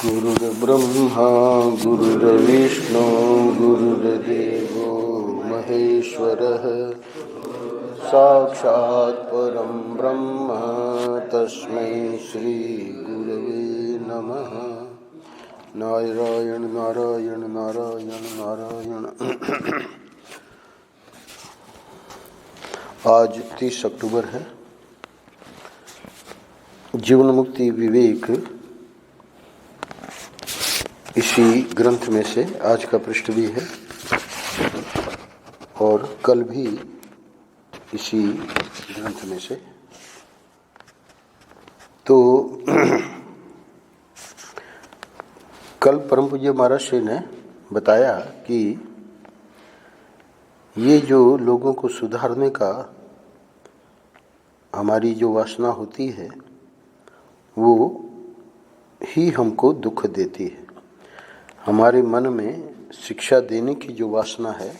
गुरुर्ब्रह्मा गुरुर्विष्णु गुरुर्देवो महेश्वरः साक्षात् परं ब्रह्म तस्मै श्री गुरवे नमः। नारायण नारायण नारायण नारायण। आज 30 अक्टूबर है। जीवन मुक्ति विवेक इसी ग्रंथ में से आज का पृष्ठ भी है और कल भी इसी ग्रंथ में से। तो कल परम पूज्य महाराज जी ने बताया कि ये जो लोगों को सुधारने का हमारी जो वासना होती है वो ही हमको दुख देती है। हमारे मन में शिक्षा देने की जो वासना है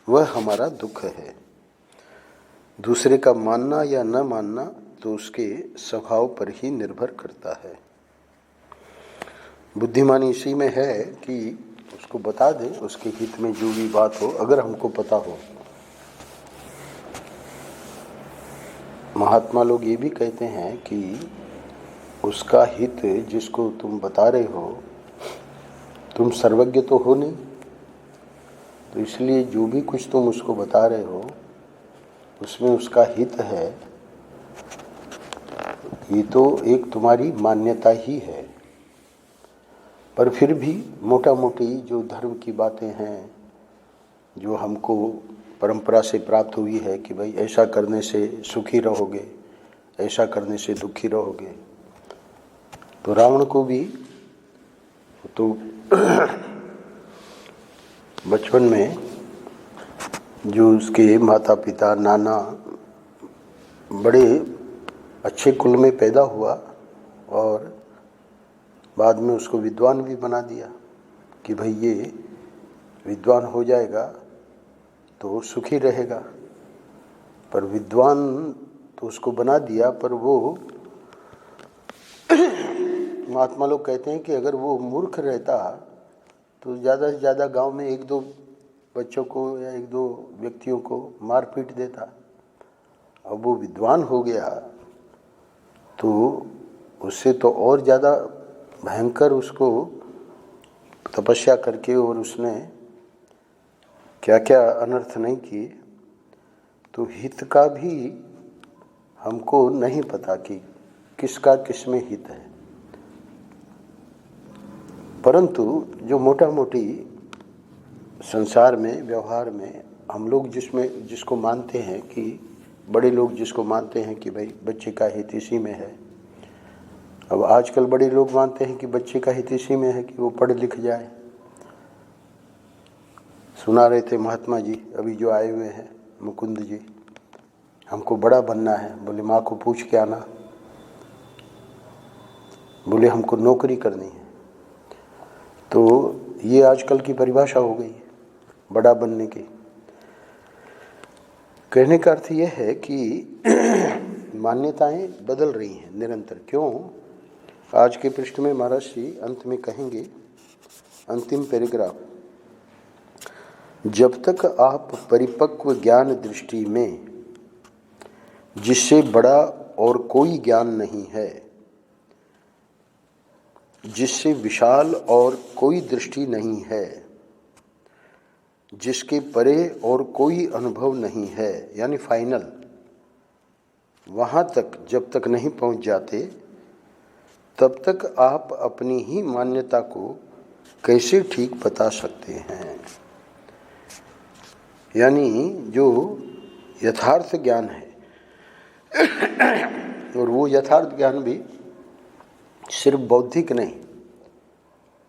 वह हमारा दुख है। दूसरे का मानना या न मानना तो उसके स्वभाव पर ही निर्भर करता है। बुद्धिमानी इसी में है कि उसको बता दे, उसके हित में जो भी बात हो, अगर हमको पता हो। महात्मा लोग ये भी कहते हैं कि उसका हित जिसको तुम बता रहे हो, तुम सर्वज्ञ तो हो नहीं, तो इसलिए जो भी कुछ तुम उसको बता रहे हो उसमें उसका हित है। ये तो एक तुम्हारी मान्यता ही है, पर फिर भी मोटा मोटी जो धर्म की बातें हैं, जो हमको परंपरा से प्राप्त हुई है कि भाई ऐसा करने से सुखी रहोगे, ऐसा करने से दुखी रहोगे। तो रावण को भी तो बचपन में जो उसके माता पिता नाना बड़े अच्छे कुल में पैदा हुआ और बाद में उसको विद्वान भी बना दिया कि भाई ये विद्वान हो जाएगा तो सुखी रहेगा। पर विद्वान तो उसको बना दिया, पर वो महात्मा लोग कहते हैं कि अगर वो मूर्ख रहता तो ज़्यादा से ज़्यादा गांव में एक दो बच्चों को या एक दो व्यक्तियों को मार पीट देता। अब वो विद्वान हो गया तो उससे तो और ज़्यादा भयंकर उसको तपस्या करके और उसने क्या क्या अनर्थ नहीं किए। तो हित का भी हमको नहीं पता कि किसका किसमें हित है, परंतु जो मोटा मोटी संसार में व्यवहार में हम लोग जिसको मानते हैं कि बड़े लोग जिसको मानते हैं कि भाई बच्चे का हित इसी में है। अब आजकल बड़े लोग मानते हैं कि बच्चे का हित इसी में है कि वो पढ़ लिख जाए। सुना रहे थे महात्मा जी अभी जो आए हुए हैं मुकुंद जी, हमको बड़ा बनना है। बोले माँ को पूछ के आना। बोले हमको नौकरी करनी है। तो ये आजकल की परिभाषा हो गई है बड़ा बनने की। कहने का अर्थ यह है कि मान्यताएं बदल रही हैं निरंतर। क्यों? आज के पृष्ठ में महाराज जी अंत में कहेंगे, अंतिम पैराग्राफ, जब तक आप परिपक्व ज्ञान दृष्टि में जिससे बड़ा और कोई ज्ञान नहीं है, जिससे विशाल और कोई दृष्टि नहीं है, जिसके परे और कोई अनुभव नहीं है, यानी फाइनल, वहाँ तक जब तक नहीं पहुँच जाते तब तक आप अपनी ही मान्यता को कैसे ठीक बता सकते हैं। यानी जो यथार्थ ज्ञान है और वो यथार्थ ज्ञान भी सिर्फ बौद्धिक नहीं,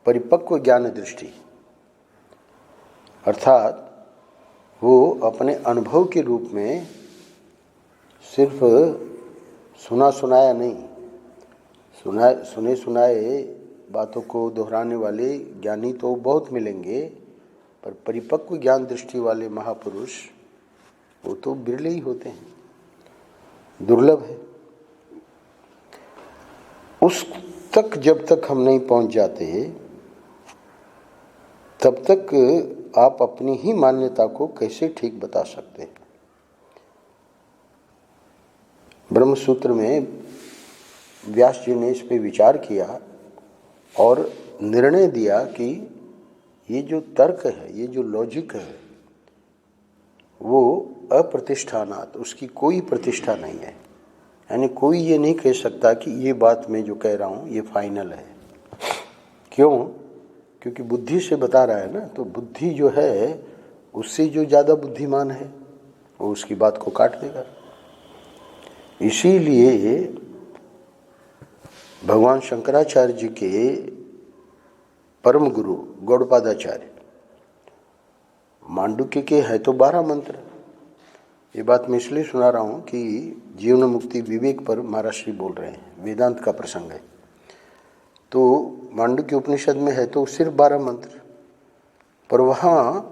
परिपक्व ज्ञान दृष्टि, अर्थात वो अपने अनुभव के रूप में सिर्फ सुना सुनाया नहीं, सुने सुनाए बातों को दोहराने वाले ज्ञानी तो बहुत मिलेंगे, पर परिपक्व ज्ञान दृष्टि वाले महापुरुष वो तो बिरले ही होते हैं, दुर्लभ है। उस तक जब तक हम नहीं पहुंच जाते तब तक आप अपनी ही मान्यता को कैसे ठीक बता सकते हैं। ब्रह्म सूत्र में व्यास जी ने इस पे विचार किया और निर्णय दिया कि ये जो तर्क है, ये जो लॉजिक है, वो अप्रतिष्ठानात्, उसकी कोई प्रतिष्ठा नहीं है। यानी कोई ये नहीं कह सकता कि ये बात मैं जो कह रहा हूँ ये फाइनल है। क्यों? क्योंकि बुद्धि से बता रहा है ना, तो बुद्धि जो है उससे जो ज़्यादा बुद्धिमान है वो उसकी बात को काट देगा। इसीलिए भगवान शंकराचार्य जी के परम गुरु गौड़पादाचार्य, मांडुक्य के है तो 12 मंत्र। ये बात मैं इसलिए सुना रहा हूँ कि जीवन मुक्ति विवेक पर महाराज श्री बोल रहे हैं, वेदांत का प्रसंग है। तो मांडुक्य उपनिषद में है तो सिर्फ 12 मंत्र, पर वहाँ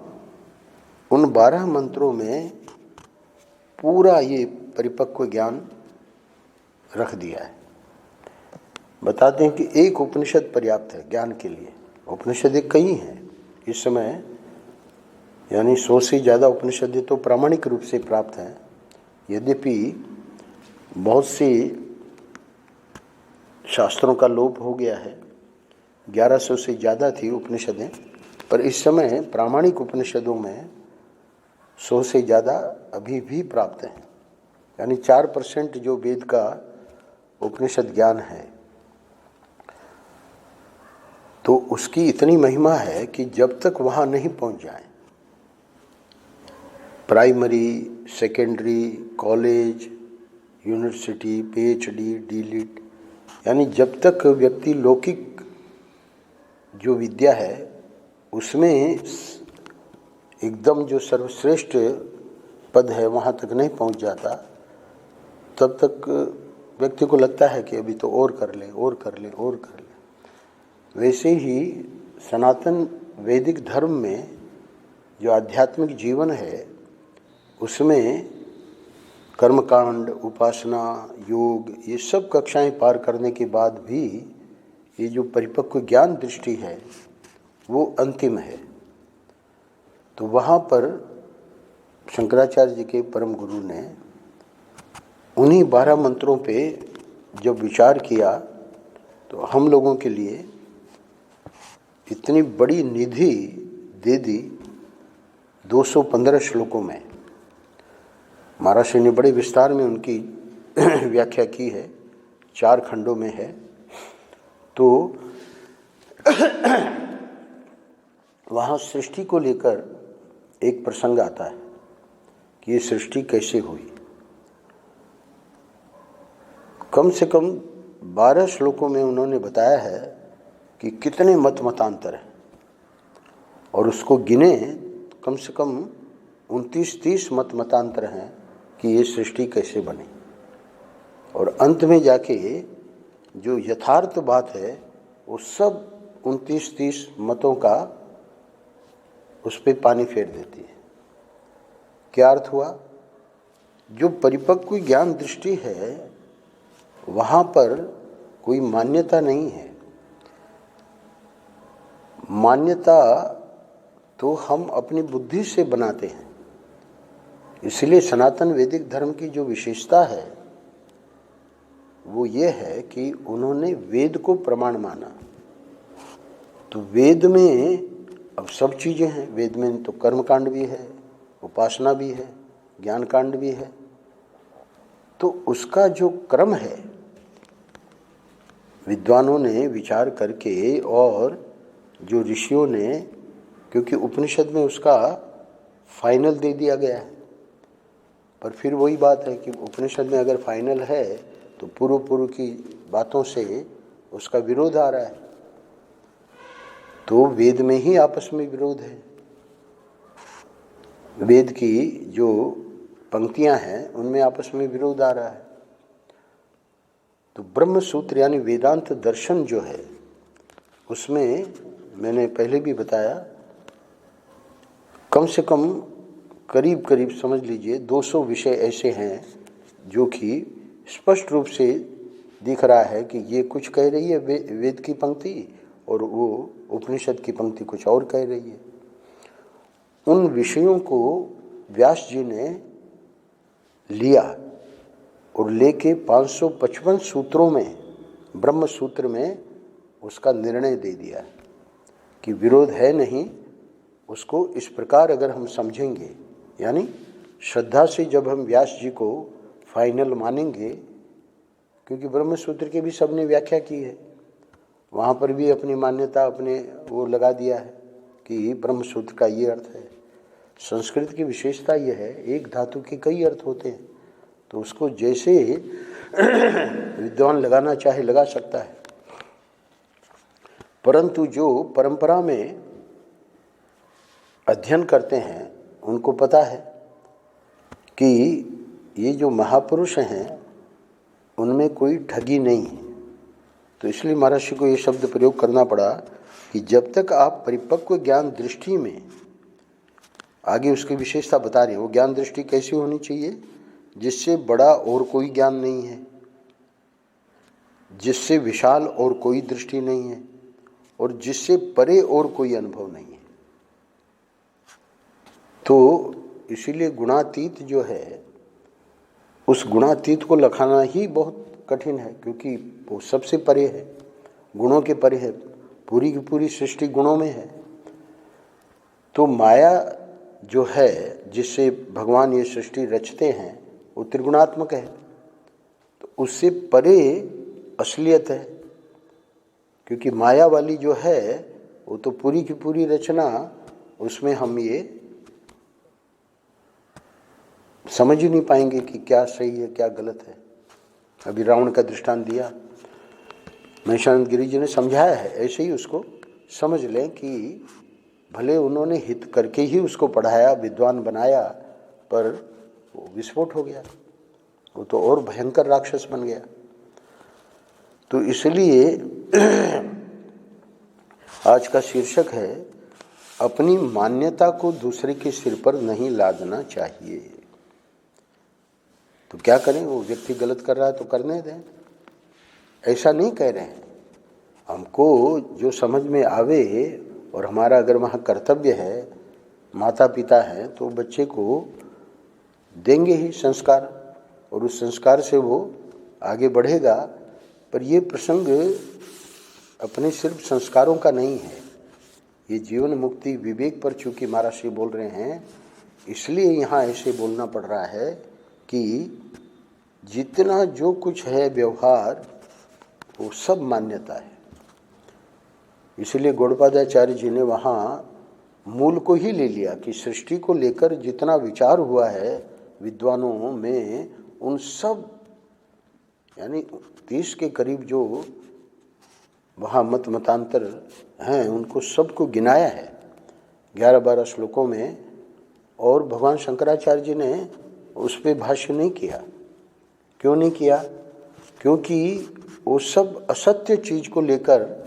उन 12 मंत्रों में पूरा ये परिपक्व ज्ञान रख दिया है। बताते हैं कि एक उपनिषद पर्याप्त है ज्ञान के लिए। उपनिषद एक कई हैं इस समय, यानी 100 से ज़्यादा उपनिषदें तो प्रामाणिक रूप से प्राप्त हैं। यद्यपि बहुत सी शास्त्रों का लोप हो गया है, 1100 से ज़्यादा थी उपनिषदें, पर इस समय प्रामाणिक उपनिषदों में 100 से ज़्यादा अभी भी प्राप्त हैं। यानी 4% जो वेद का उपनिषद ज्ञान है, तो उसकी इतनी महिमा है कि जब तक वहाँ नहीं पहुँच जाए, primary, secondary, college, university, PhD, DLitt, यानी जब तक व्यक्ति लौकिक जो विद्या है उसमें एकदम जो सर्वश्रेष्ठ पद है वहाँ तक नहीं पहुँच जाता, तब तक व्यक्ति को लगता है कि अभी तो और कर ले, और कर ले, और कर ले। वैसे ही सनातन वैदिक धर्म में जो आध्यात्मिक जीवन है उसमें कर्मकांड, उपासना, योग, ये सब कक्षाएं पार करने के बाद भी ये जो परिपक्व ज्ञान दृष्टि है वो अंतिम है। तो वहाँ पर शंकराचार्य जी के परम गुरु ने उन्हीं 12 मंत्रों पे जब विचार किया तो हम लोगों के लिए इतनी बड़ी निधि दे दी 215 श्लोकों में। महाराज श्री ने बड़े विस्तार में उनकी व्याख्या की है, 4 खंडों में है। तो वहाँ सृष्टि को लेकर एक प्रसंग आता है कि ये सृष्टि कैसे हुई। कम से कम 12 श्लोकों में उन्होंने बताया है कि कितने मत मतांतर हैं, और उसको गिने कम से कम 29-30 मत मतांतर हैं कि ये सृष्टि कैसे बनी। और अंत में जाके जो यथार्थ बात है वो सब 29-30 मतों का उस पर पानी फेर देती है। क्या अर्थ हुआ? जो परिपक्व ज्ञान दृष्टि है वहाँ पर कोई मान्यता नहीं है। मान्यता तो हम अपनी बुद्धि से बनाते हैं। इसलिए सनातन वैदिक धर्म की जो विशेषता है वो ये है कि उन्होंने वेद को प्रमाण माना। तो वेद में अब सब चीज़ें हैं। वेद में तो कर्मकांड भी है, उपासना भी है, ज्ञान कांड भी है। तो उसका जो क्रम है विद्वानों ने विचार करके, और जो ऋषियों ने, क्योंकि उपनिषद में उसका फाइनल दे दिया गया है। पर फिर वही बात है कि उपनिषद में अगर फाइनल है तो पूर्व की बातों से उसका विरोध आ रहा है। तो वेद में ही आपस में विरोध है। वेद की जो पंक्तियां हैं उनमें आपस में विरोध आ रहा है। तो ब्रह्म सूत्र यानी वेदांत दर्शन जो है उसमें मैंने पहले भी बताया, कम से कम करीब समझ लीजिए 200 विषय ऐसे हैं जो कि स्पष्ट रूप से दिख रहा है कि ये कुछ कह रही है वेद की पंक्ति और वो उपनिषद की पंक्ति कुछ और कह रही है। उन विषयों को व्यास जी ने लिया और लेके 555 सूत्रों में, ब्रह्म सूत्र में उसका निर्णय दे दिया कि विरोध है नहीं। उसको इस प्रकार अगर हम समझेंगे, यानी श्रद्धा से जब हम व्यास जी को फाइनल मानेंगे, क्योंकि ब्रह्म सूत्र की भी सबने व्याख्या की है, वहाँ पर भी अपनी मान्यता अपने वो लगा दिया है कि ब्रह्म सूत्र का ये अर्थ है। संस्कृत की विशेषता यह है, एक धातु के कई अर्थ होते हैं, तो उसको जैसे विद्वान लगाना चाहे लगा सकता है। परंतु जो परंपरा में अध्ययन करते हैं उनको पता है कि ये जो महापुरुष हैं उनमें कोई ठगी नहीं है। तो इसलिए महर्षि को ये शब्द प्रयोग करना पड़ा कि जब तक आप परिपक्व ज्ञान दृष्टि में, आगे उसकी विशेषता बता रहे हैं, वो ज्ञान दृष्टि कैसी होनी चाहिए, जिससे बड़ा और कोई ज्ञान नहीं है, जिससे विशाल और कोई दृष्टि नहीं है, और जिससे परे और कोई अनुभव नहीं है। तो इसीलिए गुणातीत जो है, उस गुणातीत को लखाना ही बहुत कठिन है, क्योंकि वो सबसे परे है, गुणों के परे है, पूरी की पूरी सृष्टि गुणों में है। तो माया जो है जिससे भगवान ये सृष्टि रचते हैं वो त्रिगुणात्मक है, तो उससे परे असलियत है, क्योंकि माया वाली जो है वो तो पूरी की पूरी रचना, उसमें हम ये समझ ही नहीं पाएंगे कि क्या सही है क्या गलत है। अभी रावण का दृष्टांत दिया, महेशानंद गिरी जी ने समझाया है, ऐसे ही उसको समझ लें कि भले उन्होंने हित करके ही उसको पढ़ाया, विद्वान बनाया, पर वो विस्फोट हो गया, वो तो और भयंकर राक्षस बन गया। तो इसलिए आज का शीर्षक है, अपनी मान्यता को दूसरे के सिर पर नहीं लादना चाहिए। तो क्या करें, वो व्यक्ति गलत कर रहा है तो करने दें, ऐसा नहीं कह रहे हैं। हमको जो समझ में आवे, और हमारा अगर वहाँ कर्तव्य है, माता पिता हैं, तो बच्चे को देंगे ही संस्कार, और उस संस्कार से वो आगे बढ़ेगा। पर ये प्रसंग अपने सिर्फ संस्कारों का नहीं है, ये जीवन मुक्ति विवेक पर चूँकि महर्षि बोल रहे हैं, इसलिए यहाँ ऐसे बोलना पड़ रहा है कि जितना जो कुछ है व्यवहार वो सब मान्यता है। इसलिए गौड़पादाचार्य जी ने वहाँ मूल को ही ले लिया कि सृष्टि को लेकर जितना विचार हुआ है विद्वानों में, उन सब यानी 30 के करीब जो वहाँ मतांतर हैं उनको सबको गिनाया है 11-12 श्लोकों में। और भगवान शंकराचार्य जी ने उस पर भाष्य नहीं किया। क्यों नहीं किया? क्योंकि वो सब असत्य चीज़ को लेकर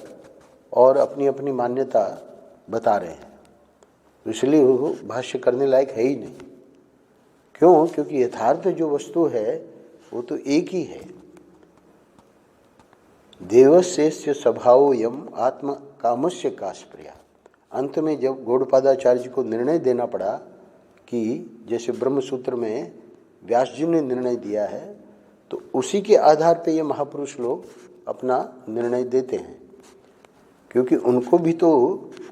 और अपनी अपनी मान्यता बता रहे हैं, तो इसलिए वो भाष्य करने लायक है ही नहीं। क्यों? क्योंकि यथार्थ जो वस्तु है वो तो एक ही है। देवस्य स्वभावोऽयम् आत्म कामस्य का स्प्रिया। अंत में जब गौड़पादाचार्य जी को निर्णय देना पड़ा कि जैसे ब्रह्म सूत्र में व्यास जी ने निर्णय दिया है, तो उसी के आधार पे ये महापुरुष लोग अपना निर्णय देते हैं, क्योंकि उनको भी तो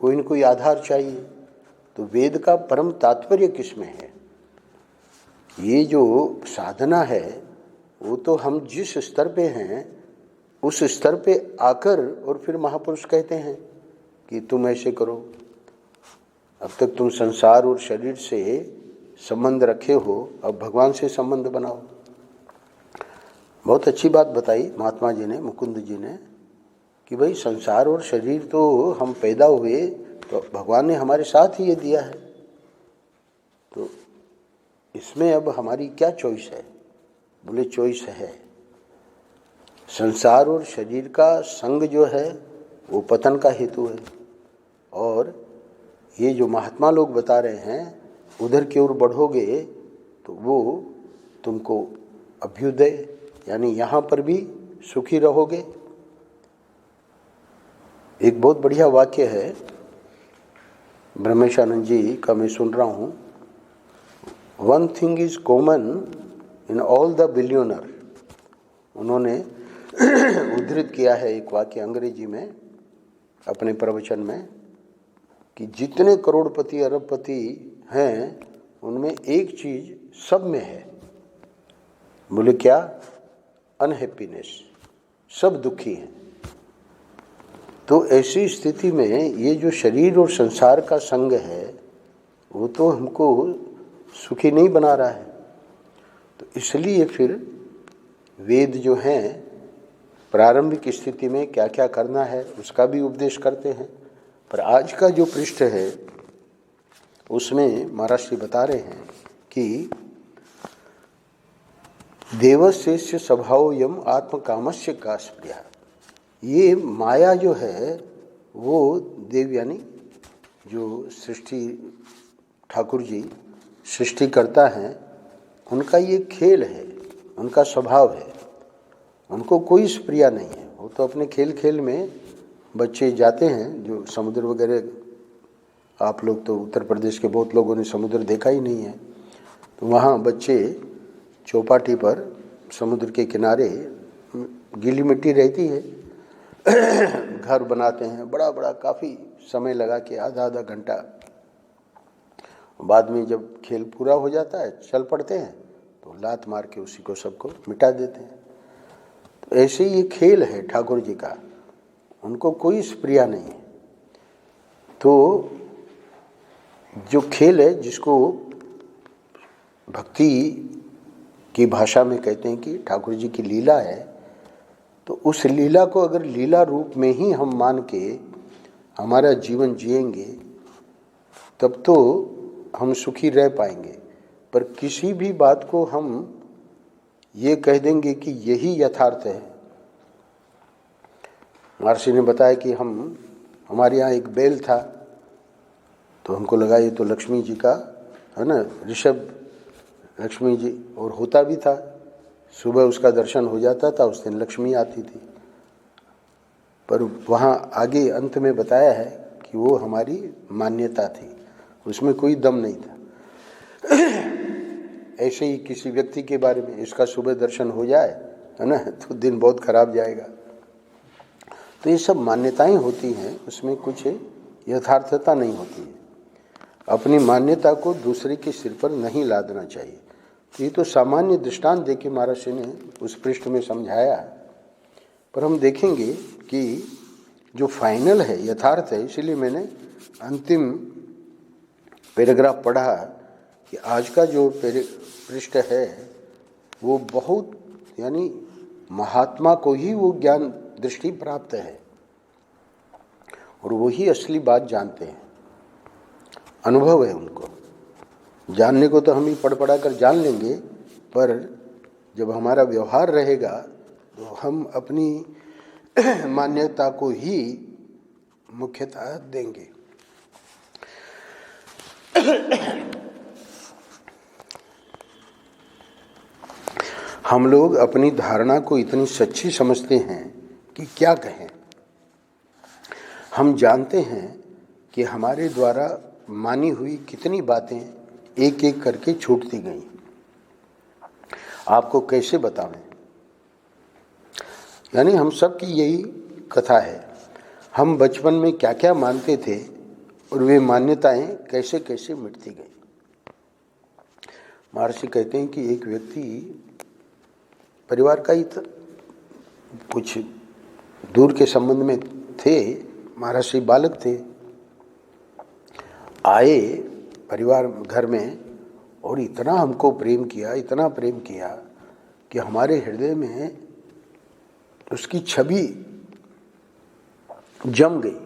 कोई न कोई आधार चाहिए। तो वेद का परम तात्पर्य किसमें है? ये जो साधना है वो तो हम जिस स्तर पे हैं उस स्तर पे आकर और फिर महापुरुष कहते हैं कि तुम ऐसे करो। अब तक तुम संसार और शरीर से संबंध रखे हो, अब भगवान से संबंध बनाओ। बहुत अच्छी बात बताई महात्मा जी ने, मुकुंद जी ने, कि भाई संसार और शरीर तो हम पैदा हुए तो भगवान ने हमारे साथ ही ये दिया है, तो इसमें अब हमारी क्या चॉइस है? बोले चॉइस है। संसार और शरीर का संग जो है वो पतन का हेतु है, और ये जो महात्मा लोग बता रहे हैं उधर की ओर बढ़ोगे तो वो तुमको अभ्युदय, यानी यहाँ पर भी सुखी रहोगे। एक बहुत बढ़िया वाक्य है ब्रह्मेशानंद जी का, मैं सुन रहा हूँ। One thing is common in all the billionaire. उन्होंने उद्धृत किया है एक वाक्य अंग्रेजी में अपने प्रवचन में कि जितने करोड़पति अरबपति हैं उनमें एक चीज सब में है। बोले क्या? अनहैप्पीनेस। सब दुखी हैं। तो ऐसी स्थिति में ये जो शरीर और संसार का संग है वो तो हमको सुखी नहीं बना रहा है। तो इसलिए फिर वेद जो हैं प्रारंभिक स्थिति में क्या क्या करना है उसका भी उपदेश करते हैं। पर आज का जो पृष्ठ है उसमें महाराज जी बता रहे हैं कि देवस्य स्वभावयम आत्मकामस्य का स्प्रिया। ये माया जो है वो देव यानी जो सृष्टि ठाकुर जी सृष्टि करता है उनका ये खेल है, उनका स्वभाव है। उनको कोई स्प्रिया नहीं है। वो तो अपने खेल खेल में बच्चे जाते हैं जो समुद्र वगैरह, आप लोग तो उत्तर प्रदेश के बहुत लोगों ने समुद्र देखा ही नहीं है, तो वहाँ बच्चे चौपाटी पर समुद्र के किनारे गीली मिट्टी रहती है, घर बनाते हैं बड़ा बड़ा, काफ़ी समय लगा के आधा आधा घंटा। बाद में जब खेल पूरा हो जाता है चल पड़ते हैं तो लात मार के उसी को सबको मिटा देते हैं। तो ऐसे ही ये खेल है ठाकुर जी का, उनको कोई स्प्रिया नहीं है। तो जो खेल है जिसको भक्ति की भाषा में कहते हैं कि ठाकुर जी की लीला है, तो उस लीला को अगर लीला रूप में ही हम मान के हमारा जीवन जिएंगे तब तो हम सुखी रह पाएंगे। पर किसी भी बात को हम ये कह देंगे कि यही यथार्थ है। महर्षि ने बताया कि हमारे यहाँ एक बैल था, तो हमको लगा ये तो लक्ष्मी जी का है ना, ऋषभ लक्ष्मी जी, और होता भी था। सुबह उसका दर्शन हो जाता था, उस दिन लक्ष्मी आती थी। पर वहाँ आगे अंत में बताया है कि वो हमारी मान्यता थी, उसमें कोई दम नहीं था। ऐसे ही किसी व्यक्ति के बारे में इसका सुबह दर्शन हो जाए है ना, तो दिन बहुत खराब जाएगा। तो ये सब मान्यताएं होती हैं, उसमें कुछ यथार्थता नहीं होती है। अपनी मान्यता को दूसरे के सिर पर नहीं लादना चाहिए। तो ये तो सामान्य दृष्टांत दे के महाराज जी ने उस पृष्ठ में समझाया है। पर हम देखेंगे कि जो फाइनल है, यथार्थ है, इसीलिए मैंने अंतिम पैराग्राफ पढ़ा कि आज का जो पृष्ठ है वो बहुत, यानी महात्मा को ही वो ज्ञान दृष्टि प्राप्त है और वही असली बात जानते हैं, अनुभव है उनको। जानने को तो हम ही पढ़ पढ़ा कर जान लेंगे, पर जब हमारा व्यवहार रहेगा तो हम अपनी मान्यता को ही मुख्यता देंगे। हम लोग अपनी धारणा को इतनी सच्ची समझते हैं कि क्या कहें। हम जानते हैं कि हमारे द्वारा मानी हुई कितनी बातें एक एक करके छूटती गई। आपको कैसे बतावें? यानी हम सब की यही कथा है। हम बचपन में क्या क्या मानते थे और वे मान्यताएं कैसे कैसे मिटती गई। महर्षि कहते हैं कि एक व्यक्ति परिवार का ही कुछ दूर के संबंध में थे, महर्षि बालक थे, आए परिवार घर में और इतना हमको प्रेम किया, इतना प्रेम किया कि हमारे हृदय में उसकी छवि जम गई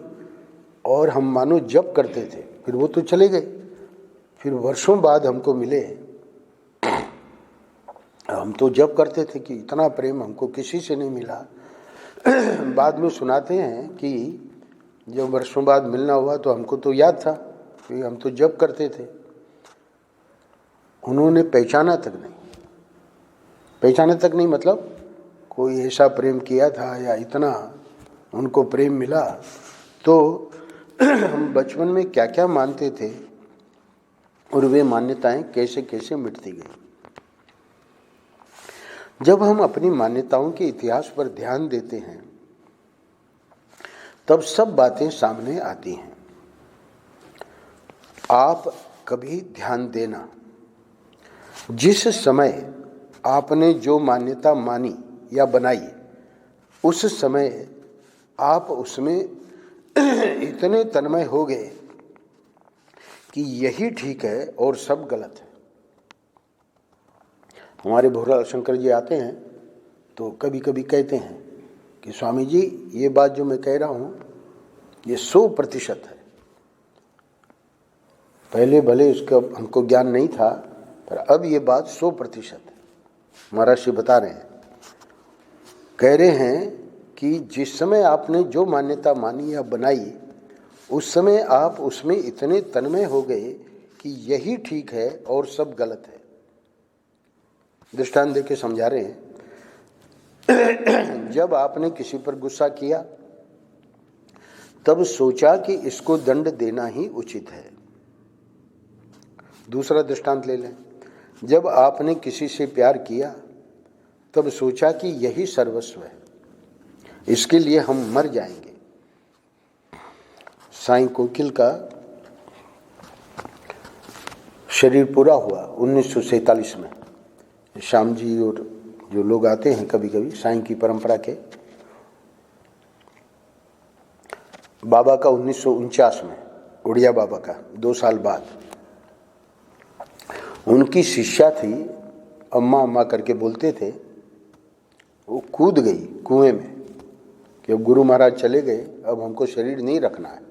और हम मानो जप करते थे। फिर वो तो चले गए, फिर वर्षों बाद हमको मिले। हम तो जप करते थे कि इतना प्रेम हमको किसी से नहीं मिला। बाद में सुनाते हैं कि जब वर्षों बाद मिलना हुआ तो हमको तो याद था कि हम तो जप करते थे। उन्होंने पहचाना तक नहीं मतलब कोई ऐसा प्रेम किया था या इतना उनको प्रेम मिला, तो हम बचपन में क्या क्या मानते थे और वे मान्यताएं कैसे कैसे मिटती गई। जब हम अपनी मान्यताओं के इतिहास पर ध्यान देते हैं तब सब बातें सामने आती हैं। आप कभी ध्यान देना, जिस समय आपने जो मान्यता मानी या बनाई, उस समय आप उसमें इतने तन्मय हो गए कि यही ठीक है और सब गलत है। हमारे भोला शंकर जी आते हैं तो कभी कभी कहते हैं कि स्वामी जी, ये बात जो मैं कह रहा हूँ ये 100% है। पहले भले उसका हमको ज्ञान नहीं था, पर अब ये बात 100% है। महाराज श्री बता रहे हैं, कह रहे हैं कि जिस समय आपने जो मान्यता मानी या बनाई, उस समय आप उसमें इतने तन्मय हो गए कि यही ठीक है और सब गलत है। दृष्टांत देके समझा रहे हैं। जब आपने किसी पर गुस्सा किया तब सोचा कि इसको दंड देना ही उचित है। दूसरा दृष्टांत ले लें। जब आपने किसी से प्यार किया तब सोचा कि यही सर्वस्व है, इसके लिए हम मर जाएंगे। साईं कोकिल का शरीर पूरा हुआ 1947 में। श्याम जी और जो लोग आते हैं कभी कभी साईं की परंपरा के, बाबा का 1949 में, उड़िया बाबा का 2 साल बाद, उनकी शिष्या थी, अम्मा अम्मा करके बोलते थे, वो कूद गई कुएं में कि अब गुरु महाराज चले गए, अब हमको शरीर नहीं रखना है।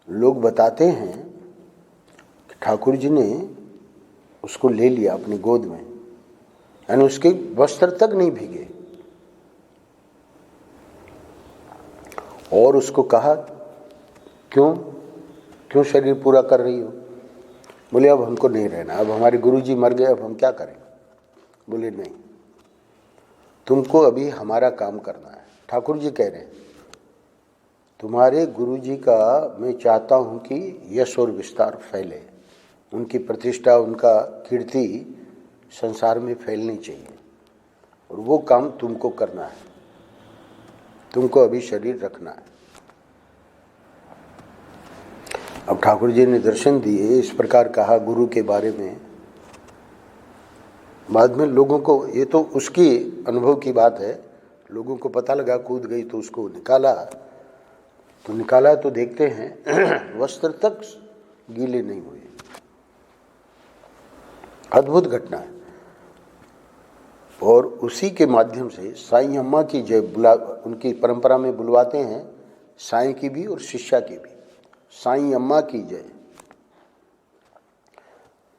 लोग बताते हैं कि ठाकुर जी ने उसको ले लिया अपनी गोद में, यानी उसके वस्त्र तक नहीं भीगे, और उसको कहा, क्यों शरीर पूरा कर रही हो? बोले अब हमको नहीं रहना, अब हमारे गुरुजी मर गए, अब हम क्या करें? बोले नहीं, तुमको अभी हमारा काम करना है। ठाकुर जी कह रहे हैं, तुम्हारे गुरुजी का मैं चाहता हूं कि यश और विस्तार फैले, उनकी प्रतिष्ठा, उनका कीर्ति संसार में फैलनी चाहिए, और वो काम तुमको करना है, तुमको अभी शरीर रखना है। अब ठाकुर जी ने दर्शन दिए, इस प्रकार कहा गुरु के बारे में। बाद में लोगों को, ये तो उसकी अनुभव की बात है, लोगों को पता लगा, कूद गई तो उसको निकाला तो देखते हैं वस्त्र तक गीले नहीं हुए। अद्भुत घटना है। और उसी के माध्यम से साईं अम्मा की जय उनकी परंपरा में बुलवाते हैं, साईं की भी और शिष्या की भी, साईं अम्मा की जय।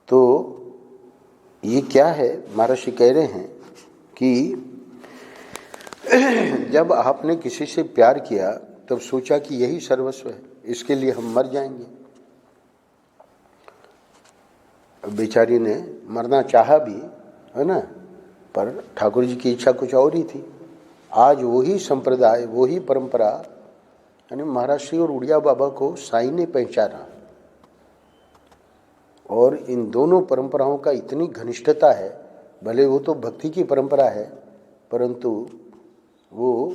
तो ये क्या है? महर्षि कह रहे हैं कि जब आपने किसी से प्यार किया तब सोचा कि यही सर्वस्व है, इसके लिए हम मर जाएंगे। बेचारी ने मरना चाहा भी, है ना, पर ठाकुर जी की इच्छा कुछ और ही थी। आज वही संप्रदाय, वही परंपरा, यानी महाराज श्री और उड़िया बाबा को साईं ने पहचाना, और इन दोनों परंपराओं का इतनी घनिष्ठता है। भले वो तो भक्ति की परंपरा है, परंतु वो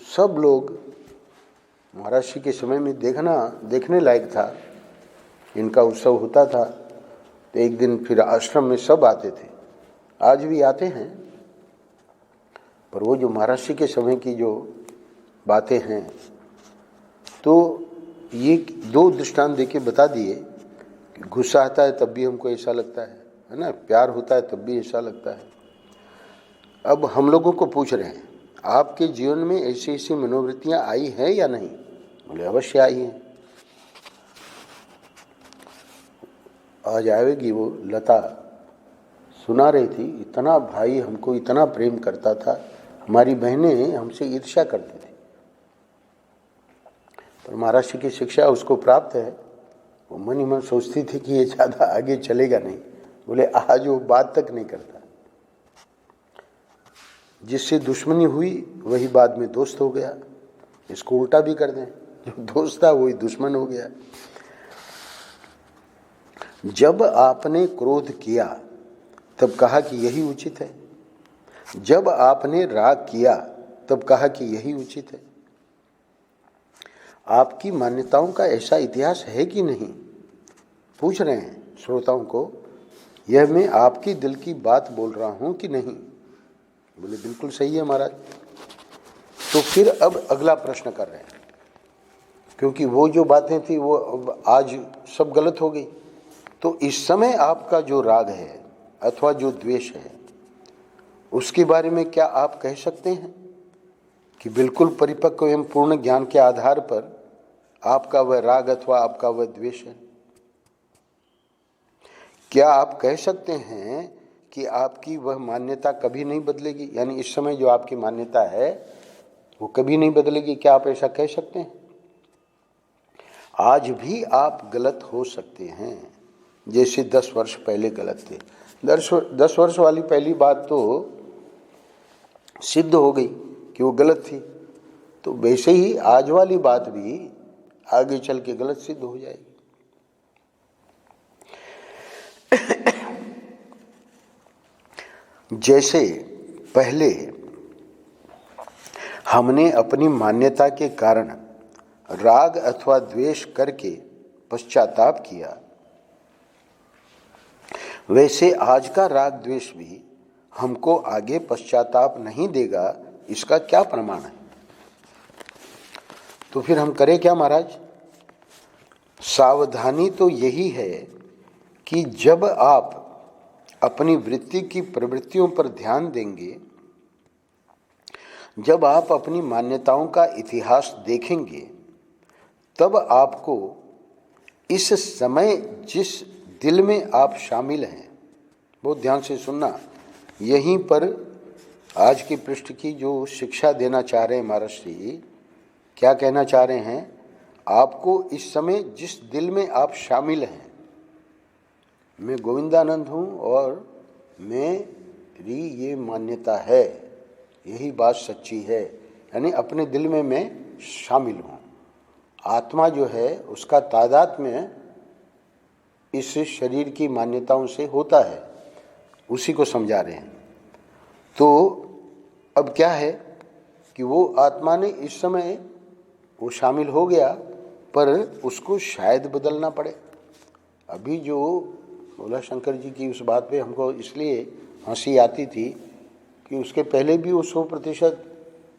सब लोग महाराज श्री के समय में देखने लायक था। इनका उत्सव होता था तो एक दिन फिर आश्रम में सब आते थे, आज भी आते हैं। पर वो जो महाराज श्री के समय की जो बातें हैं, तो ये 2 दृष्टांत देके बता दिए कि गुस्सा आता है तब भी हमको ऐसा लगता है ना, प्यार होता है तब भी ऐसा लगता है। अब हम लोगों को पूछ रहे हैं, आपके जीवन में ऐसी ऐसी मनोवृत्तियां आई हैं या नहीं? बोले अवश्य आई हैं। आज आएगी वो लता, सुना रही थी, इतना भाई हमको इतना प्रेम करता था, हमारी बहनें हमसे ईर्ष्या करती थी, पर महाराज की शिक्षा उसको प्राप्त है। वो मन ही मन सोचती थी कि ये ज़्यादा आगे चलेगा नहीं। बोले आज वो बात तक नहीं करता। जिससे दुश्मनी हुई वही बाद में दोस्त हो गया। इसको उल्टा भी कर दें, जो दोस्त था वही दुश्मन हो गया। जब आपने क्रोध किया तब कहा कि यही उचित है, जब आपने राग किया तब कहा कि यही उचित है। आपकी मान्यताओं का ऐसा इतिहास है कि नहीं, पूछ रहे हैं श्रोताओं को। यह मैं आपकी दिल की बात बोल रहा हूं कि नहीं? बोले बिल्कुल सही है महाराज। तो फिर अब अगला प्रश्न कर रहे हैं, क्योंकि वो जो बातें थी वो अब आज सब गलत हो गई। तो इस समय आपका जो राग है अथवा जो द्वेष है, उसके बारे में क्या आप कह सकते हैं कि बिल्कुल परिपक्व एवं पूर्ण ज्ञान के आधार पर आपका वह राग अथवा आपका वह द्वेष है? क्या आप कह सकते हैं कि आपकी वह मान्यता कभी नहीं बदलेगी? यानी इस समय जो आपकी मान्यता है वो कभी नहीं बदलेगी, क्या आप ऐसा कह सकते हैं? आज भी आप गलत हो सकते हैं, जैसे 10 वर्ष पहले गलत थे। 10 वर्ष वाली पहली बात तो सिद्ध हो गई कि वो गलत थी, तो वैसे ही आज वाली बात भी आगे चल के गलत सिद्ध हो जाएगी। जैसे पहले हमने अपनी मान्यता के कारण राग अथवा द्वेष करके पश्चाताप किया, वैसे आज का राग द्वेष भी हमको आगे पश्चाताप नहीं देगा। इसका क्या प्रमाण है? तो फिर हम करें क्या महाराज? सावधानी तो यही है कि जब आप अपनी वृत्ति की प्रवृत्तियों पर ध्यान देंगे, जब आप अपनी मान्यताओं का इतिहास देखेंगे, तब आपको इस समय जिस दिल में आप शामिल हैं, बहुत ध्यान से सुनना, यहीं पर आज की पृष्ठ की जो शिक्षा देना चाह रहे हैं महाराज श्री, क्या कहना चाह रहे हैं? आपको इस समय जिस दिल में आप शामिल हैं, मैं गोविंदानंद हूँ और मेरी ये मान्यता है, यही बात सच्ची है, यानी अपने दिल में मैं शामिल हूँ। आत्मा जो है उसका तादात्म्य इस शरीर की मान्यताओं से होता है, उसी को समझा रहे हैं। तो अब क्या है कि वो आत्मा ने इस समय वो शामिल हो गया, पर उसको शायद बदलना पड़े। अभी जो बोला शंकर जी की उस बात पे हमको इसलिए हंसी आती थी कि उसके पहले भी वो 100%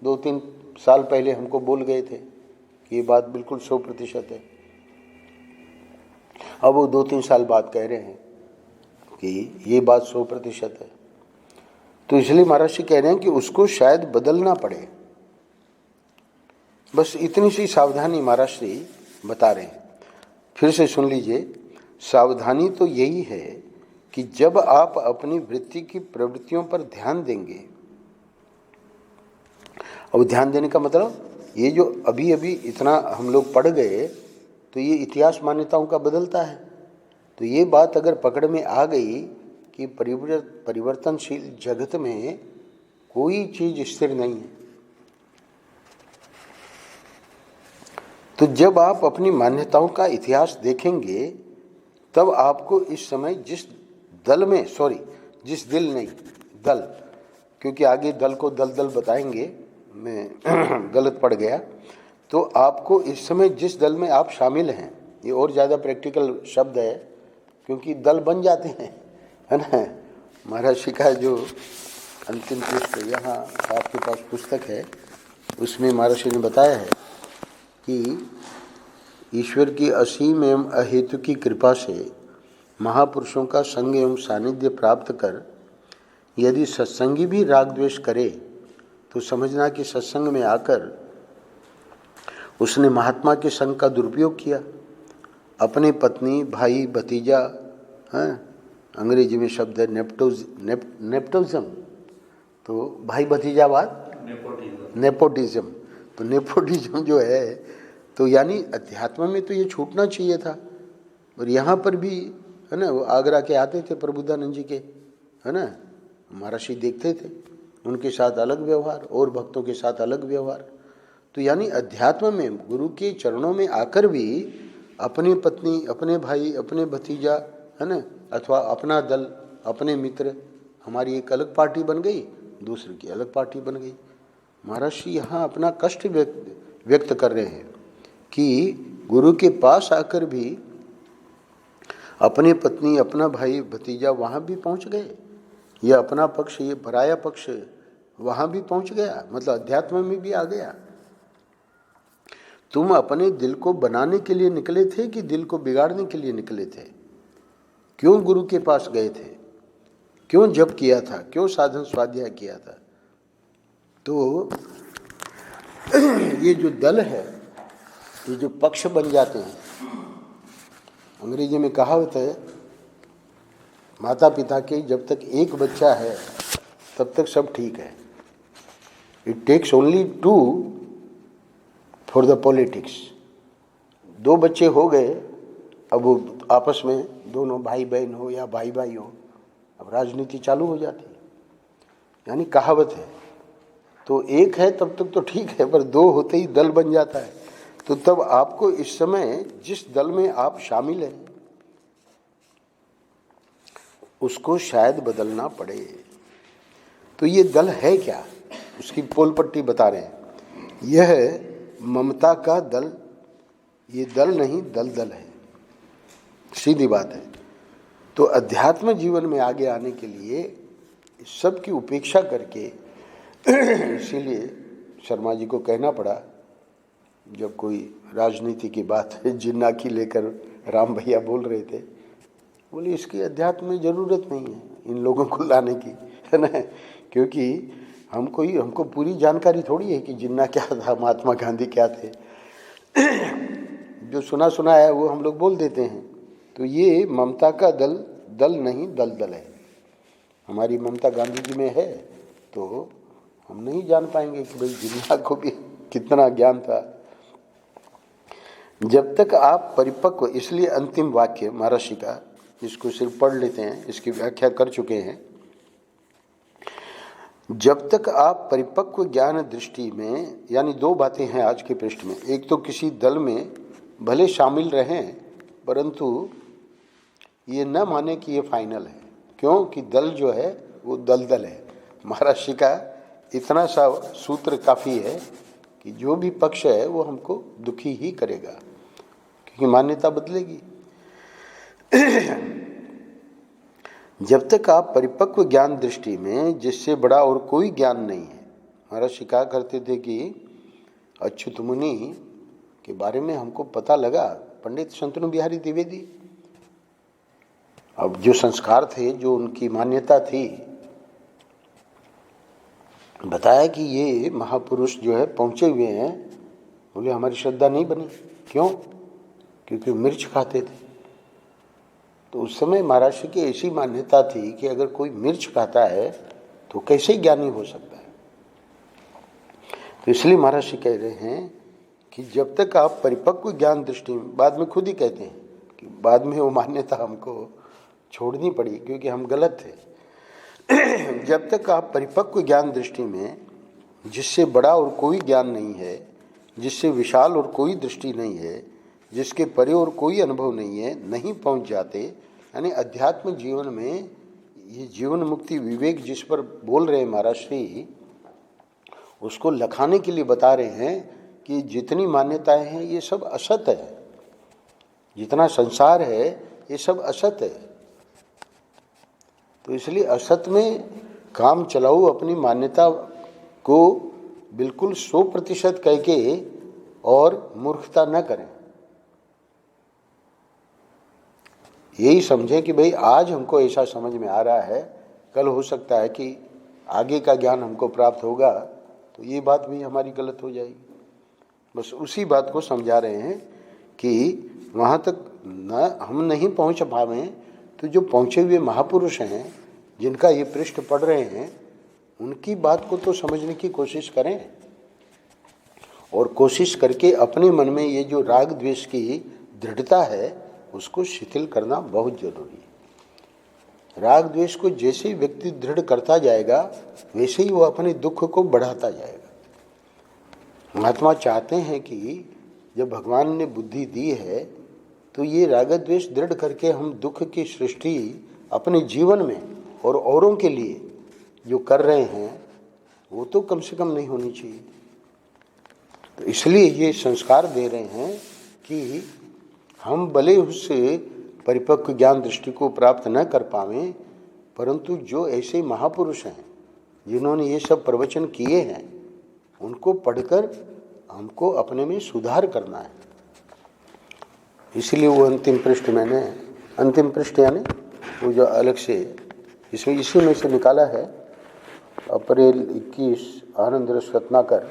2-3 साल पहले हमको बोल गए थे कि ये बात बिल्कुल 100% है। अब वो 2-3 साल बाद कह रहे हैं कि ये बात 100% है। तो इसलिए महाराज जी कह रहे हैं कि उसको शायद बदलना पड़े। बस इतनी सी सावधानी महाराज श्री बता रहे हैं। फिर से सुन लीजिए। सावधानी तो यही है कि जब आप अपनी वृत्ति की प्रवृत्तियों पर ध्यान देंगे, और ध्यान देने का मतलब ये जो अभी अभी इतना हम लोग पढ़ गए, तो ये इतिहास मान्यताओं का बदलता है। तो ये बात अगर पकड़ में आ गई कि परिवर्तनशील जगत में कोई चीज स्थिर नहीं है, तो जब आप अपनी मान्यताओं का इतिहास देखेंगे, तब आपको इस समय जिस दिल नहीं, दल, क्योंकि आगे दल को दल बताएंगे, मैं गलत पड़ गया। तो आपको इस समय जिस दल में आप शामिल हैं, ये और ज़्यादा प्रैक्टिकल शब्द है, क्योंकि दल बन जाते हैं, है ना। महाराज जी का जो अंतिम पृष्ठ यहाँ आपके पास पुस्तक है, उसमें महाराज जी ने बताया है कि ईश्वर की असीम एवं अहेतु की कृपा से महापुरुषों का संग एवं सानिध्य प्राप्त कर यदि सत्संगी भी राग द्वेष करे, तो समझना कि सत्संग में आकर उसने महात्मा के संग का दुरुपयोग किया। अपने पत्नी, भाई, भतीजा, अंग्रेजी में शब्द है नेपोटिज्म, तो भाई भतीजावाद, नेपोटिज्म। तो नेपोटिज्म जो है, तो यानी अध्यात्म में तो ये छूटना चाहिए था। और यहाँ पर भी है ना, वो आगरा के आते थे प्रबुद्धानंद जी के, है ना, महाराज जी देखते थे, उनके साथ अलग व्यवहार और भक्तों के साथ अलग व्यवहार। तो यानी अध्यात्म में गुरु के चरणों में आकर भी अपनी पत्नी, अपने भाई, अपने भतीजा, है ना, अथवा अपना दल, अपने मित्र, हमारी एक अलग पार्टी बन गई, दूसरे की अलग पार्टी बन गई। महाराज जी यहाँ अपना कष्ट व्यक्त कर रहे हैं कि गुरु के पास आकर भी अपनी पत्नी, अपना भाई, भतीजा वहाँ भी पहुँच गए, ये अपना पक्ष, ये पराया पक्ष वहाँ भी पहुँच गया, मतलब अध्यात्म में भी आ गया। तुम अपने दिल को बनाने के लिए निकले थे कि दिल को बिगाड़ने के लिए निकले थे? क्यों गुरु के पास गए थे? क्यों जप किया था? क्यों साधन स्वाध्याय किया था? तो ये जो दल है, ये जो पक्ष बन जाते हैं, अंग्रेजी में कहावत है, माता पिता के जब तक एक बच्चा है तब तक सब ठीक है। It takes only 2 for the politics. 2 बच्चे हो गए, अब वो आपस में दोनों भाई बहन हो या भाई भाई हो, अब राजनीति चालू हो जाती है। यानी कहावत है, तो एक है तब तक तो ठीक है, पर 2 होते ही दल बन जाता है। तो तब आपको इस समय जिस दल में आप शामिल हैं उसको शायद बदलना पड़े। तो ये दल है क्या, उसकी पोल पट्टी बता रहे हैं। यह है ममता का दल, ये दल नहीं दलदल है, सीधी बात है। तो अध्यात्म जीवन में आगे आने के लिए सब की उपेक्षा करके इसीलिए शर्मा जी को कहना पड़ा, जब कोई राजनीति की बात जिन्ना की लेकर राम भैया बोल रहे थे, बोले इसकी अध्यात्म में ज़रूरत नहीं है इन लोगों को लाने की, है ना, क्योंकि हमको पूरी जानकारी थोड़ी है कि जिन्ना क्या था, महात्मा गांधी क्या थे। जो सुना सुना है वो हम लोग बोल देते हैं। तो ये ममता का दल नहीं दलदल है। हमारी ममता गांधी जी में है तो हम नहीं जान पाएंगे कि भाई जिन्ना को भी कितना ज्ञान था। जब तक आप परिपक्व, इसलिए अंतिम वाक्य महर्षि का, इसको सिर्फ पढ़ लेते हैं, इसकी व्याख्या कर चुके हैं। जब तक आप परिपक्व ज्ञान दृष्टि में, यानी 2 बातें हैं आज के पृष्ठ में। एक तो किसी दल में भले शामिल रहें परंतु ये न माने कि ये फाइनल है, क्योंकि दल जो है वो दलदल है। महर्षि का इतना सा सूत्र काफ़ी है कि जो भी पक्ष है वो हमको दुखी ही करेगा, क्योंकि मान्यता बदलेगी। जब तक आप परिपक्व ज्ञान दृष्टि में, जिससे बड़ा और कोई ज्ञान नहीं है। महर्षि कहा करते थे कि अच्युत मुनि के बारे में हमको पता लगा, पंडित शंतनु बिहारी द्विवेदी, अब जो संस्कार थे, जो उनकी मान्यता थी, बताया कि ये महापुरुष जो है पहुँचे हुए हैं। बोले हमारी श्रद्धा नहीं बनी। क्यों? क्योंकि मिर्च खाते थे। तो उस समय महर्षि की ऐसी मान्यता थी कि अगर कोई मिर्च खाता है तो कैसे ज्ञानी हो सकता है। तो इसलिए महर्षि कह रहे हैं कि जब तक आप परिपक्व ज्ञान दृष्टि में, बाद में खुद ही कहते हैं कि बाद में वो मान्यता हमको छोड़नी पड़ी क्योंकि हम गलत थे। जब तक आप परिपक्व ज्ञान दृष्टि में, जिससे बड़ा और कोई ज्ञान नहीं है, जिससे विशाल और कोई दृष्टि नहीं है, जिसके परे और कोई अनुभव नहीं है, नहीं पहुंच जाते, यानी अध्यात्म जीवन में ये जीवन मुक्ति विवेक जिस पर बोल रहे हैं महाराज श्री, उसको लखाने के लिए बता रहे हैं कि जितनी मान्यताएं हैं ये सब असत है, जितना संसार है ये सब असत है। तो इसलिए असत में काम चलाओ, अपनी मान्यता को बिल्कुल 100% कह के और मूर्खता न करें। यही समझें कि भाई आज हमको ऐसा समझ में आ रहा है, कल हो सकता है कि आगे का ज्ञान हमको प्राप्त होगा तो ये बात भी हमारी गलत हो जाएगी। बस उसी बात को समझा रहे हैं कि वहाँ तक न हम नहीं पहुँच पाए तो जो पहुँचे हुए महापुरुष हैं, जिनका ये पृष्ठ पढ़ रहे हैं, उनकी बात को तो समझने की कोशिश करें और कोशिश करके अपने मन में ये जो राग द्वेष की दृढ़ता है उसको शिथिल करना बहुत जरूरी है। राग द्वेष को जैसे ही व्यक्ति दृढ़ करता जाएगा वैसे ही वो अपने दुख को बढ़ाता जाएगा। महात्मा चाहते हैं कि जब भगवान ने बुद्धि दी है तो ये राग द्वेष दृढ़ करके हम दुख की सृष्टि अपने जीवन में और औरों के लिए जो कर रहे हैं वो तो कम से कम नहीं होनी चाहिए। तो इसलिए ये संस्कार दे रहे हैं कि हम भले उससे परिपक्व ज्ञान दृष्टि को प्राप्त न कर पावें, परंतु जो ऐसे महापुरुष हैं जिन्होंने ये सब प्रवचन किए हैं उनको पढ़कर हमको अपने में सुधार करना है। इसलिए वो अंतिम पृष्ठ यानी वो जो अलग से इसमें इसी में से निकाला है। अप्रैल 21 आनंद रस रत्नाकर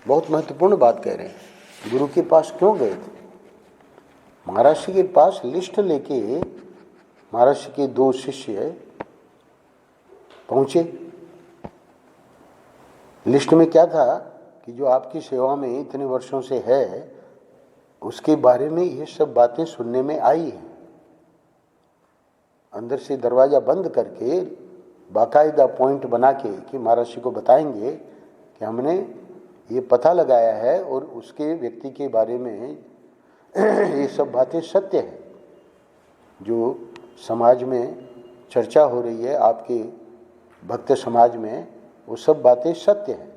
बहुत महत्वपूर्ण बात कह रहे हैं। गुरु के पास क्यों गए थे? महर्षि के पास लिस्ट लेके महर्षि के 2 शिष्य पहुंचे। लिस्ट में क्या था कि जो आपकी सेवा में इतने वर्षों से है उसके बारे में ये सब बातें सुनने में आई हैं। अंदर से दरवाज़ा बंद करके बाकायदा पॉइंट बना के कि महर्षि को बताएंगे कि हमने ये पता लगाया है और उसके व्यक्ति के बारे में ये सब बातें सत्य है। जो समाज में चर्चा हो रही है आपके भक्त समाज में वो सब बातें सत्य हैं।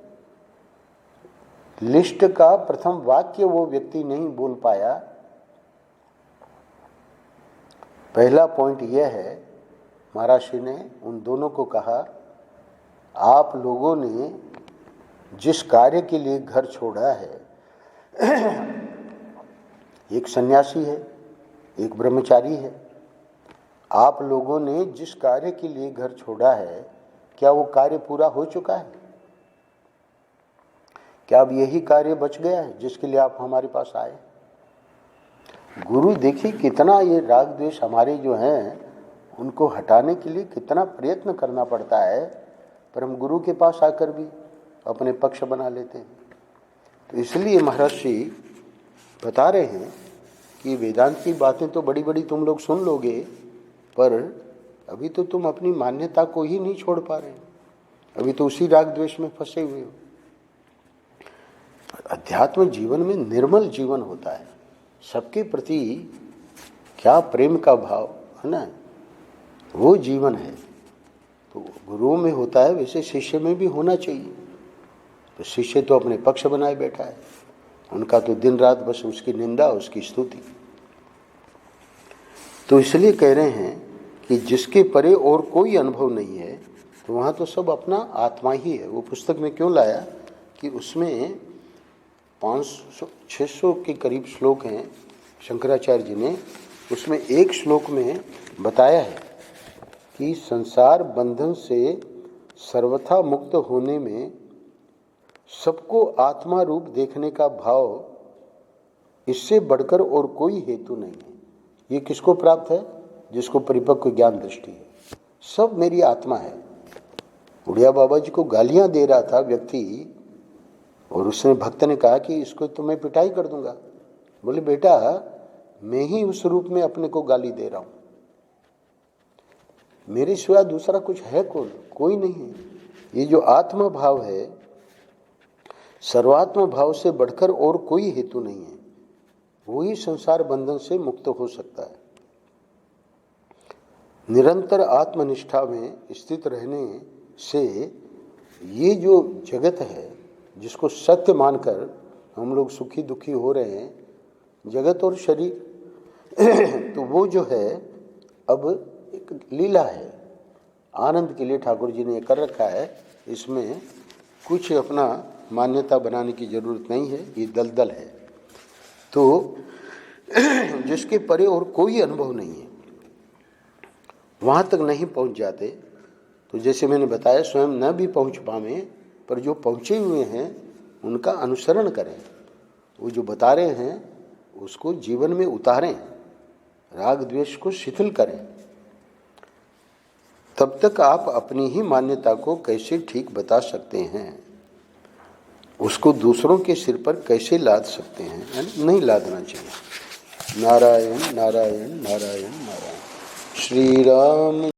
लिस्ट का प्रथम वाक्य वो व्यक्ति नहीं बोल पाया। पहला पॉइंट यह है, महर्षि ने उन दोनों को कहा, आप लोगों ने जिस कार्य के लिए घर छोड़ा है, एक सन्यासी है, एक ब्रह्मचारी है, आप लोगों ने जिस कार्य के लिए घर छोड़ा है क्या वो कार्य पूरा हो चुका है? क्या अब यही कार्य बच गया है जिसके लिए आप हमारे पास आए? गुरु देखिए कितना ये राग द्वेष हमारे जो हैं उनको हटाने के लिए कितना प्रयत्न करना पड़ता है, पर हम गुरु के पास आकर भी अपने पक्ष बना लेते हैं। तो इसलिए महर्षि बता रहे हैं कि वेदांत की बातें तो बड़ी बड़ी तुम लोग सुन लोगे, पर अभी तो तुम अपनी मान्यता को ही नहीं छोड़ पा रहे, अभी तो उसी राग द्वेष में फंसे हुए हो। अध्यात्म जीवन में निर्मल जीवन होता है, सबके प्रति क्या प्रेम का भाव है ना, वो जीवन है। तो गुरुओं में होता है वैसे शिष्य में भी होना चाहिए। तो शिष्य तो अपने पक्ष बनाए बैठा है, उनका तो दिन रात बस उसकी निंदा उसकी स्तुति। तो इसलिए कह रहे हैं कि जिसके परे और कोई अनुभव नहीं है, तो वहाँ तो सब अपना आत्मा ही है। वो पुस्तक में क्यों लाया कि उसमें 500-600 के करीब श्लोक हैं शंकराचार्य जी ने। उसमें एक श्लोक में बताया है कि संसार बंधन से सर्वथा मुक्त होने में सबको आत्मा रूप देखने का भाव, इससे बढ़कर और कोई हेतु नहीं है। ये किसको प्राप्त है? जिसको परिपक्व ज्ञान दृष्टि है। सब मेरी आत्मा है। उड़िया बाबा जी को गालियां दे रहा था व्यक्ति, और उसने भक्त ने कहा कि इसको तो मैं पिटाई कर दूंगा। बोले बेटा मैं ही उस रूप में अपने को गाली दे रहा हूं, मेरे सिवा दूसरा कुछ है कौन? कोई नहीं है। ये जो आत्मा भाव है, सर्वात्म भाव से बढ़कर और कोई हेतु नहीं है। वही संसार बंधन से मुक्त हो सकता है। निरंतर आत्मनिष्ठा में स्थित रहने से ये जो जगत है जिसको सत्य मानकर हम लोग सुखी दुखी हो रहे हैं, जगत और शरीर, तो वो जो है अब एक लीला है। आनंद के लिए ठाकुर जी ने कर रखा है, इसमें कुछ अपना मान्यता बनाने की जरूरत नहीं है, ये दलदल है। तो जिसके परे और कोई अनुभव नहीं है, वहाँ तक नहीं पहुँच जाते। तो जैसे मैंने बताया स्वयं न भी पहुँच पावे, पर जो पहुँचे हुए हैं उनका अनुसरण करें। वो जो बता रहे हैं उसको जीवन में उतारें, राग द्वेष को शिथिल करें। तब तक आप अपनी ही मान्यता को कैसे ठीक बता सकते हैं, उसको दूसरों के सिर पर कैसे लाद सकते हैं? नहीं लादना चाहिए। नारायण नारायण नारायण नारायण। श्री राम।